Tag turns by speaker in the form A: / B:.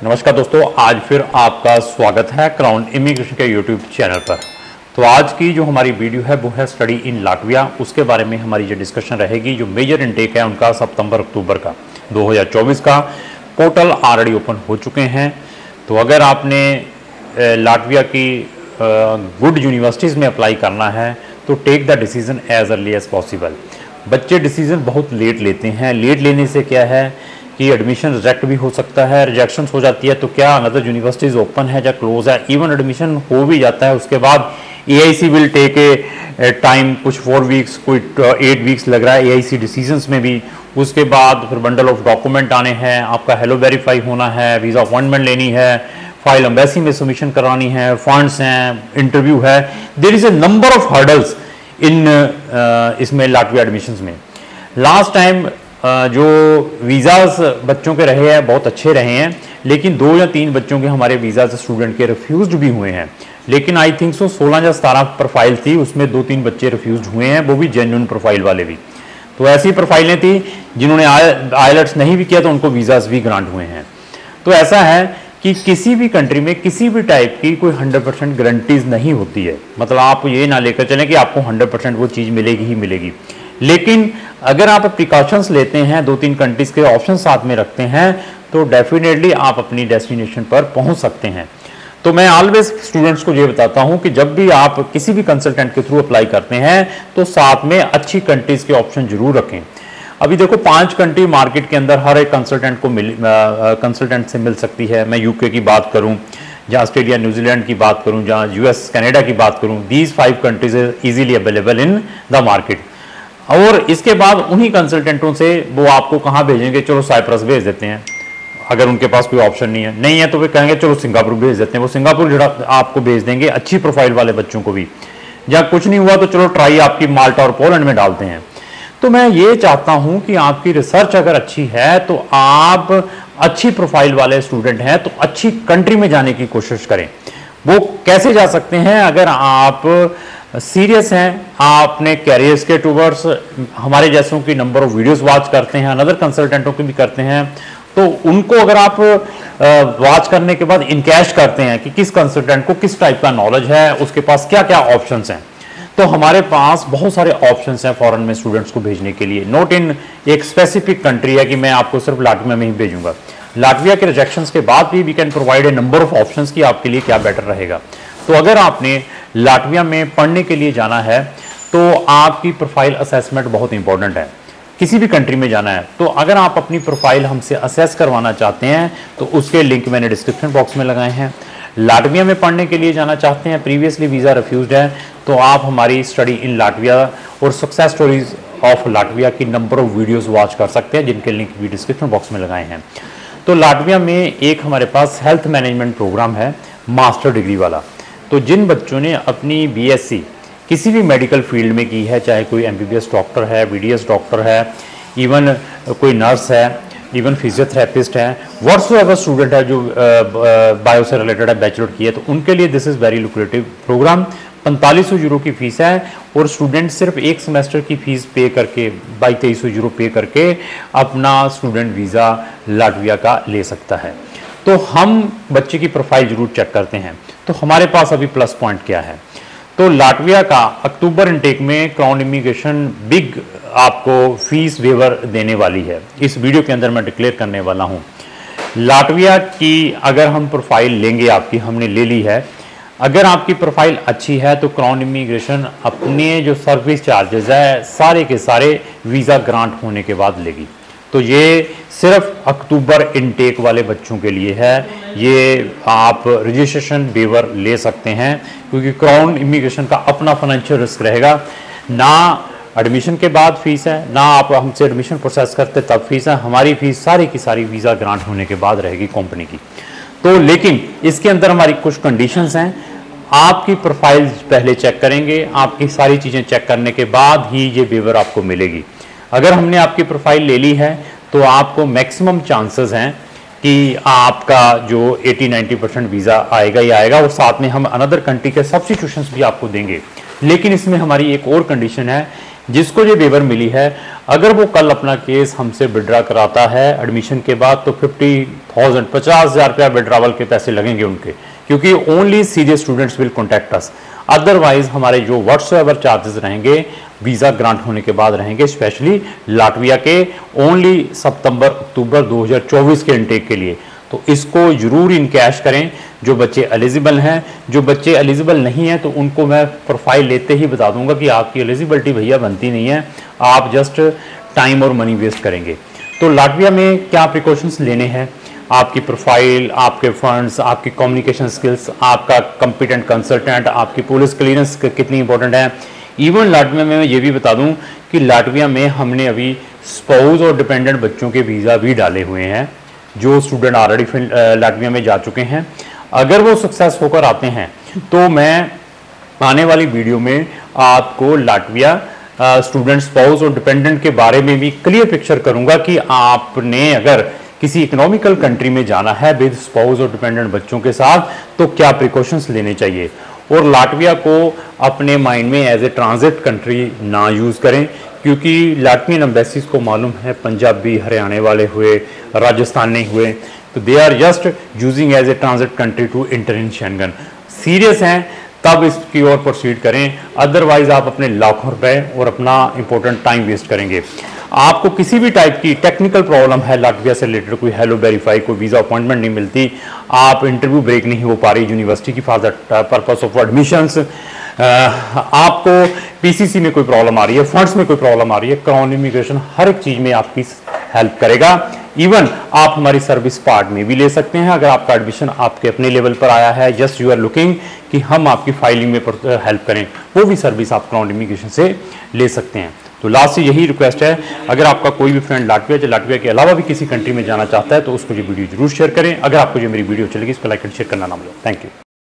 A: नमस्कार दोस्तों, आज फिर आपका स्वागत है क्राउन इमिग्रेशन के यूट्यूब चैनल पर। तो आज की जो हमारी वीडियो है वो है स्टडी इन लाटविया। उसके बारे में हमारी जो डिस्कशन रहेगी, जो मेजर इनटेक है उनका सितंबर अक्टूबर का 2024 का पोर्टल ऑलरेडी ओपन हो चुके हैं। तो अगर आपने लाटविया की गुड यूनिवर्सिटीज़ में अप्लाई करना है तो take the decision as early as possible. बच्चे डिसीजन बहुत लेट लेते हैं। लेट लेने से क्या है कि एडमिशन रिजेक्ट भी हो सकता है। रिजेक्शन हो जाती है तो क्या अनदर यूनिवर्सिटीज ओपन है या क्लोज है। इवन एडमिशन हो भी जाता है, उसके बाद AIC will take a time, कुछ 4 वीक्स, कोई 8 वीक्स लग रहा है AIC डिसीजंस में भी। उसके बाद फिर बंडल ऑफ डॉक्यूमेंट आने हैं, आपका हेलो वेरीफाई होना है, वीज़ा अपॉइंटमेंट लेनी है, फाइल एम्बेसी में सबमिशन करानी है, फंड्स हैं, इंटरव्यू है। There is a number of hurdles in इसमें लाटविया एडमिशंस में। लास्ट टाइम जो वीज़ाज बच्चों के रहे हैं बहुत अच्छे रहे हैं, लेकिन 2 या 3 बच्चों के हमारे वीज़ाज स्टूडेंट के रिफ्यूज़ भी हुए हैं। लेकिन आई थिंक सो 16 या 17 प्रोफाइल थी, उसमें 2-3 बच्चे रिफ्यूज़ हुए हैं, वो भी जेन्युइन प्रोफाइल वाले भी। तो ऐसी प्रोफाइलें थी जिन्होंने IELTS नहीं भी किया तो उनको वीज़ाज भी ग्रांट हुए हैं। तो ऐसा है कि किसी भी कंट्री में किसी भी टाइप की कोई 100% गारंटीज नहीं होती है। मतलब आप ये ना लेकर चलें कि आपको 100% वो चीज़ मिलेगी ही मिलेगी। लेकिन अगर आप प्रिकॉशंस लेते हैं, 2-3 कंट्रीज के ऑप्शन साथ में रखते हैं, तो डेफिनेटली आप अपनी डेस्टिनेशन पर पहुंच सकते हैं। तो मैं ऑलवेज स्टूडेंट्स को ये बताता हूं कि जब भी आप किसी भी कंसल्टेंट के थ्रू अप्लाई करते हैं तो साथ में अच्छी कंट्रीज के ऑप्शन जरूर रखें। अभी देखो 5 कंट्री मार्केट के अंदर हर एक कंसल्टेंट को कंसल्टेंट से मिल सकती है। मैं UK की बात करूं, जहाँ ऑस्ट्रेलिया न्यूजीलैंड की बात करूं, जहाँ US कनाडा की बात करूं, these 5 countries easily available in the market. और इसके बाद उन्हीं कंसल्टेंटों से वो आपको कहाँ भेजेंगे, चलो साइप्रस भेज देते हैं अगर उनके पास कोई ऑप्शन नहीं है तो वे कहेंगे चलो सिंगापुर भेज देते हैं। वो सिंगापुर आपको भेज देंगे, अच्छी प्रोफाइल वाले बच्चों को भी। जहाँ कुछ नहीं हुआ तो चलो ट्राई आपकी माल्टा और पोलैंड में डालते हैं। तो मैं ये चाहता हूं कि आपकी रिसर्च अगर अच्छी है तो आप अच्छी प्रोफाइल वाले स्टूडेंट हैं तो अच्छी कंट्री में जाने की कोशिश करें। वो कैसे जा सकते हैं? अगर आप सीरियस हैं, आपने कैरियर्स के टूवर्ड्स हमारे जैसों की नंबर ऑफ वीडियोस वॉच करते हैं, अनदर कंसल्टेंटों की भी करते हैं, तो उनको अगर आप वॉच करने के बाद इनकैश करते हैं कि किस कंसल्टेंट को किस टाइप का नॉलेज है, उसके पास क्या क्या ऑप्शंस हैं, तो हमारे पास बहुत सारे ऑप्शंस हैं फॉरेन में स्टूडेंट्स को भेजने के लिए। नोट इन एक स्पेसिफिक कंट्री है कि मैं आपको सिर्फ लाटविया में ही भेजूंगा। लाटविया के रिजेक्शंस के बाद भी we can provide a number of options कि आपके लिए क्या बेटर रहेगा। तो अगर आपने लाटविया में पढ़ने के लिए जाना है तो आपकी प्रोफाइल असेसमेंट बहुत इंपॉर्टेंट है। किसी भी कंट्री में जाना है तो अगर आप अपनी प्रोफाइल हमसे असेस करवाना चाहते हैं तो उसके लिंक मैंने डिस्क्रिप्शन बॉक्स में लगाए हैं। लाटविया में पढ़ने के लिए जाना चाहते हैं, प्रीवियसली वीज़ा रिफ्यूज्ड है, तो आप हमारी स्टडी इन लाटविया और सक्सेस स्टोरीज ऑफ लाटविया की नंबर ऑफ वीडियोस वॉच कर सकते हैं, जिनके लिंक भी डिस्क्रिप्शन बॉक्स में लगाए हैं। तो लाटविया में एक हमारे पास हेल्थ मैनेजमेंट प्रोग्राम है मास्टर डिग्री वाला। तो जिन बच्चों ने अपनी BSc किसी भी मेडिकल फील्ड में की है, चाहे कोई MBBS डॉक्टर है, BDS डॉक्टर है, इवन कोई नर्स है, इवन फिजियोथेरेपिस्ट है, व्हाट्सएवर स्टूडेंट है जो बायो से रिलेटेड है, बैचलर की है, तो उनके लिए this is very lucrative programme. 4500 euro की फीस है और स्टूडेंट सिर्फ एक सेमेस्टर की फीस पे करके 2200 यूरो पे करके अपना स्टूडेंट वीज़ा लाटविया का ले सकता है। तो हम बच्चे की प्रोफाइल जरूर चेक करते हैं। तो हमारे पास अभी प्लस पॉइंट क्या है? तो लाटविया का अक्टूबर इनटेक में क्राउन इमिग्रेशन बिग आपको फीस वेवर देने वाली है। इस वीडियो के अंदर मैं डिक्लेयर करने वाला हूं। लाटविया की अगर हम प्रोफाइल लेंगे, आपकी हमने ले ली है, अगर आपकी प्रोफाइल अच्छी है तो क्राउन इमिग्रेशन अपने जो सर्विस चार्जेस है सारे के सारे वीज़ा ग्रांट होने के बाद लेगी। तो ये सिर्फ अक्टूबर इनटेक वाले बच्चों के लिए है। ये आप रजिस्ट्रेशन वेवर ले सकते हैं क्योंकि क्राउन इमिग्रेशन का अपना फाइनेंशियल रिस्क रहेगा। ना एडमिशन के बाद फीस है, ना आप हमसे एडमिशन प्रोसेस करते तब फीस है। हमारी फीस सारी की सारी वीज़ा ग्रांट होने के बाद रहेगी कंपनी की। तो लेकिन इसके अंदर हमारी कुछ कंडीशंस हैं। आपकी प्रोफाइल पहले चेक करेंगे, आपकी सारी चीज़ें चेक करने के बाद ही ये वेवर आपको मिलेगी। अगर हमने आपकी प्रोफाइल ले ली है तो आपको मैक्सिमम चांसेस हैं कि आपका जो 80-90% वीज़ा आएगा ही आएगा, और साथ में हम अनदर कंट्री के सब्स्टिट्यूशंस भी आपको देंगे। लेकिन इसमें हमारी एक और कंडीशन है, जिसको ये वेवर मिली है, अगर वो कल अपना केस हमसे विड्रा कराता है एडमिशन के बाद तो 50,000 50,000 रुपया विड्रावल के पैसे लगेंगे उनके, क्योंकि only serious students will contact us. Otherwise हमारे जो व्हाट्सएवर चार्जेस रहेंगे वीज़ा ग्रांट होने के बाद रहेंगे, स्पेशली लाटविया के ओनली सितंबर अक्टूबर 2024 के इनटेक के लिए। तो इसको जरूर इन कैश करें जो बच्चे एलिजिबल हैं। जो बच्चे एलिजिबल नहीं हैं तो उनको मैं प्रोफाइल लेते ही बता दूंगा कि आपकी एलिजिबिलिटी भैया बनती नहीं है, आप जस्ट टाइम और मनी वेस्ट करेंगे। तो लाटविया में क्या प्रिकॉशंस लेने हैं, आपकी प्रोफाइल, आपके फंड्स, आपकी कम्युनिकेशन स्किल्स, आपका कॉम्पिटेंट कंसल्टेंट, आपकी पुलिस क्लियरेंस कितनी इंपॉर्टेंट है। इवन लाटविया में मैं ये भी बता दूं कि लाटविया में हमने अभी स्पाउस और डिपेंडेंट बच्चों के वीज़ा भी डाले हुए हैं, जो स्टूडेंट ऑलरेडी लाटविया में जा चुके हैं। अगर वो सक्सेस होकर आते हैं तो मैं आने वाली वीडियो में आपको लाटविया स्टूडेंट, स्पाउस और डिपेंडेंट के बारे में भी क्लियर पिक्चर करूंगा कि आपने अगर किसी इकोनॉमिकल कंट्री में जाना है विद स्पाउस और डिपेंडेंट बच्चों के साथ तो क्या प्रिकॉशंस लेने चाहिए। और लाटविया को अपने माइंड में एज ए ट्रांजिट कंट्री ना यूज़ करें, क्योंकि लाटवियन एम्बेसीज को मालूम है पंजाबी हरियाणे वाले हुए, राजस्थानी हुए, तो they are just using as a transit country to enter in Schengen. Serious हैं तब इसकी ओर प्रोसीड करें, अदरवाइज आप अपने लाखों रुपए और अपना इंपॉर्टेंट टाइम वेस्ट करेंगे। आपको किसी भी टाइप की टेक्निकल प्रॉब्लम है लाटविया से रिलेटेड, कोई हेलो वेरीफाई, कोई वीज़ा अपॉइंटमेंट नहीं मिलती, आप इंटरव्यू ब्रेक नहीं हो पा रही यूनिवर्सिटी की for the purpose of admissions, आपको पीसीसी में कोई प्रॉब्लम आ रही है, फंड्स में कोई प्रॉब्लम आ रही है, क्राउन इमिग्रेशन हर एक चीज़ में आपकी हेल्प करेगा। इवन आप हमारी सर्विस पार्ट में भी ले सकते हैं। अगर आपका एडमिशन आपके अपने लेवल पर आया है, जस्ट यू आर लुकिंग कि हम आपकी फाइलिंग में हेल्प करें, वो भी सर्विस आप क्राउन इमिग्रेशन से ले सकते हैं। तो लास्ट से यही रिक्वेस्ट है, अगर आपका कोई भी फ्रेंड लाटविया के अलावा भी किसी कंट्री में जाना चाहता है तो उसको ये वीडियो जरूर शेयर करें। अगर आपको जो मेरी वीडियो चलेगी इसको लाइक एंड शेयर करना ना भूलें। Thank you.